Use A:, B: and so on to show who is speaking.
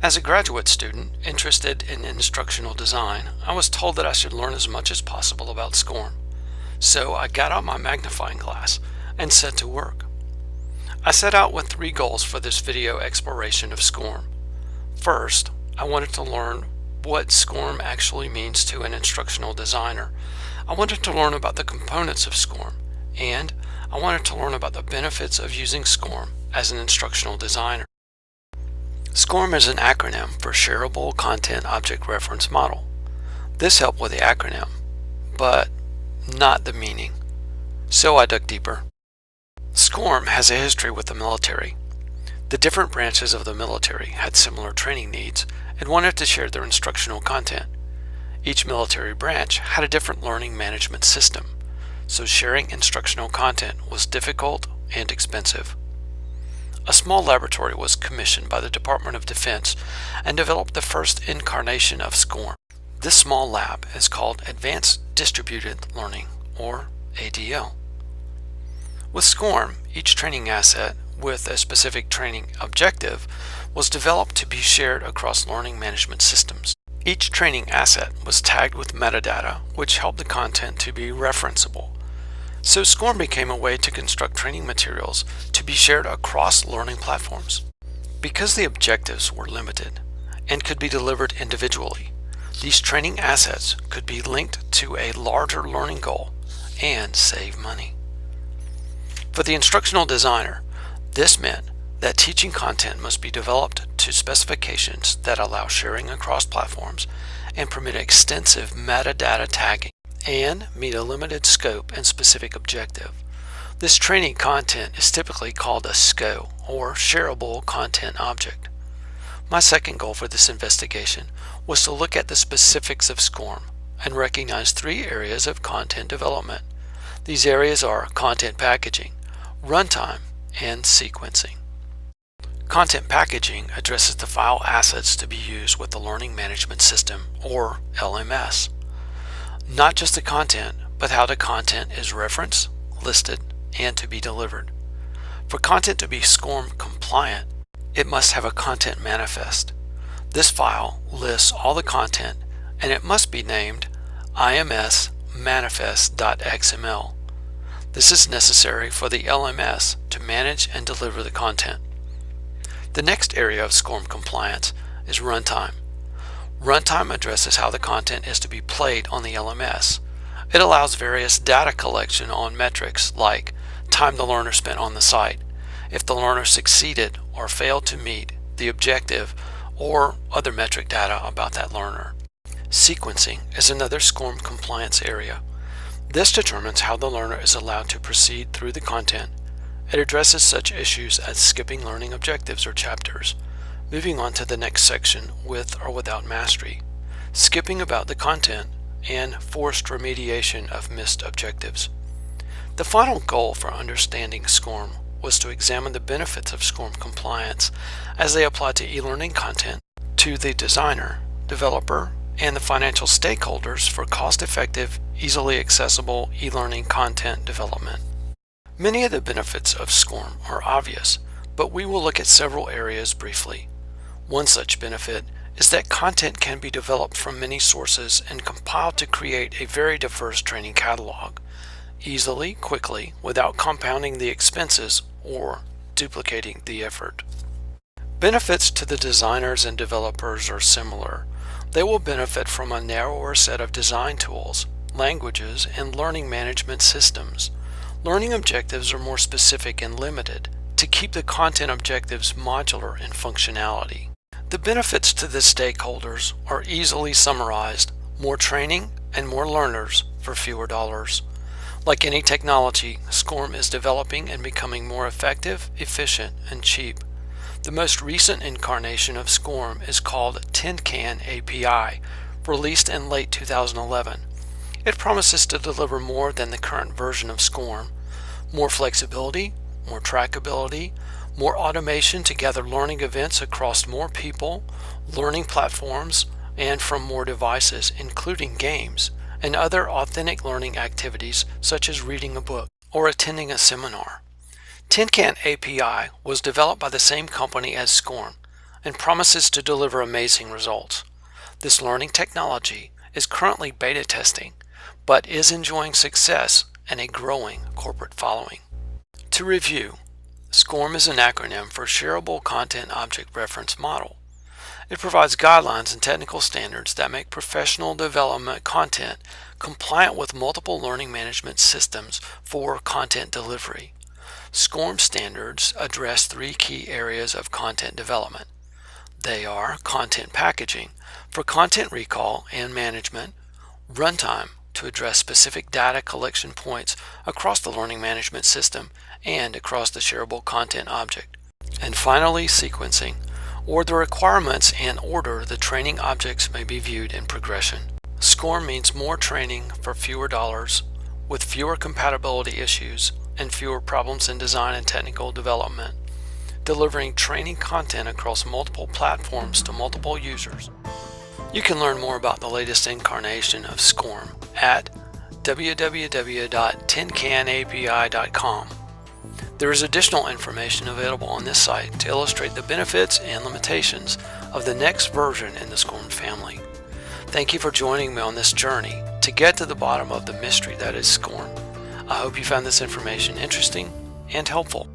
A: As a graduate student interested in instructional design, I was told that I should learn as much as possible about SCORM. So I got out my magnifying glass and set to work. I set out with 3 goals for this video exploration of SCORM. First, I wanted to learn what SCORM actually means to an instructional designer. I wanted to learn about the components of SCORM, and I wanted to learn about the benefits of using SCORM as an instructional designer. SCORM is an acronym for Shareable Content Object Reference Model. This helped with the acronym, but not the meaning. So I dug deeper. SCORM has a history with the military. The different branches of the military had similar training needs and wanted to share their instructional content. Each military branch had a different learning management system, so sharing instructional content was difficult and expensive. A small laboratory was commissioned by the Department of Defense and developed the first incarnation of SCORM. This small lab is called Advanced Distributed Learning, or ADL. With SCORM, each training asset with a specific training objective was developed to be shared across learning management systems. Each training asset was tagged with metadata, which helped the content to be referenceable. So SCORM became a way to construct training materials to be shared across learning platforms. Because the objectives were limited and could be delivered individually, these training assets could be linked to a larger learning goal and save money. For the instructional designer, this meant that teaching content must be developed to specifications that allow sharing across platforms and permit extensive metadata tagging and meet a limited scope and specific objective. This training content is typically called a SCO, or Shareable Content Object. My second goal for this investigation was to look at the specifics of SCORM and recognize 3 areas of content development. These areas are content packaging, runtime, and sequencing. Content packaging addresses the file assets to be used with the Learning Management System, or LMS. Not just the content, but how the content is referenced, listed, and to be delivered. For content to be SCORM compliant, it must have a content manifest. This file lists all the content, and it must be named IMS manifest.xml. This is necessary for the LMS to manage and deliver the content. The next area of SCORM compliance is runtime. Runtime addresses how the content is to be played on the LMS. It allows various data collection on metrics like time the learner spent on the site, if the learner succeeded or failed to meet the objective, or other metric data about that learner. Sequencing is another SCORM compliance area. This determines how the learner is allowed to proceed through the content. It addresses such issues as skipping learning objectives or chapters, moving on to the next section with or without mastery, skipping about the content, and forced remediation of missed objectives. The final goal for understanding SCORM was to examine the benefits of SCORM compliance as they apply to e-learning content to the designer, developer, and the financial stakeholders for cost-effective, easily accessible e-learning content development. Many of the benefits of SCORM are obvious, but we will look at several areas briefly. One such benefit is that content can be developed from many sources and compiled to create a very diverse training catalog, easily, quickly, without compounding the expenses or duplicating the effort. Benefits to the designers and developers are similar. They will benefit from a narrower set of design tools, languages, and learning management systems. Learning objectives are more specific and limited to keep the content objectives modular in functionality. The benefits to the stakeholders are easily summarized: more training and more learners for fewer dollars. Like any technology, SCORM is developing and becoming more effective, efficient, and cheap. The most recent incarnation of SCORM is called Tin Can API, released in late 2011. It promises to deliver more than the current version of SCORM: more flexibility, more trackability, more automation to gather learning events across more people, learning platforms, and from more devices, including games, and other authentic learning activities such as reading a book or attending a seminar. Tin Can API was developed by the same company as SCORM, and promises to deliver amazing results. This learning technology is currently beta testing, but is enjoying success and a growing corporate following. To review, SCORM is an acronym for Shareable Content Object Reference Model. It provides guidelines and technical standards that make professional development content compliant with multiple learning management systems for content delivery. SCORM standards address three key areas of content development. They are content packaging for content recall and management, runtime to address specific data collection points across the learning management system and across the shareable content object, and finally sequencing, or the requirements and order the training objects may be viewed in progression. SCORM means more training for fewer dollars, with fewer compatibility issues and fewer problems in design and technical development, delivering training content across multiple platforms to multiple users. You can learn more about the latest incarnation of SCORM at www.tincanapi.com. There is additional information available on this site to illustrate the benefits and limitations of the next version in the SCORM family. Thank you for joining me on this journey to get to the bottom of the mystery that is SCORM. I hope you found this information interesting and helpful.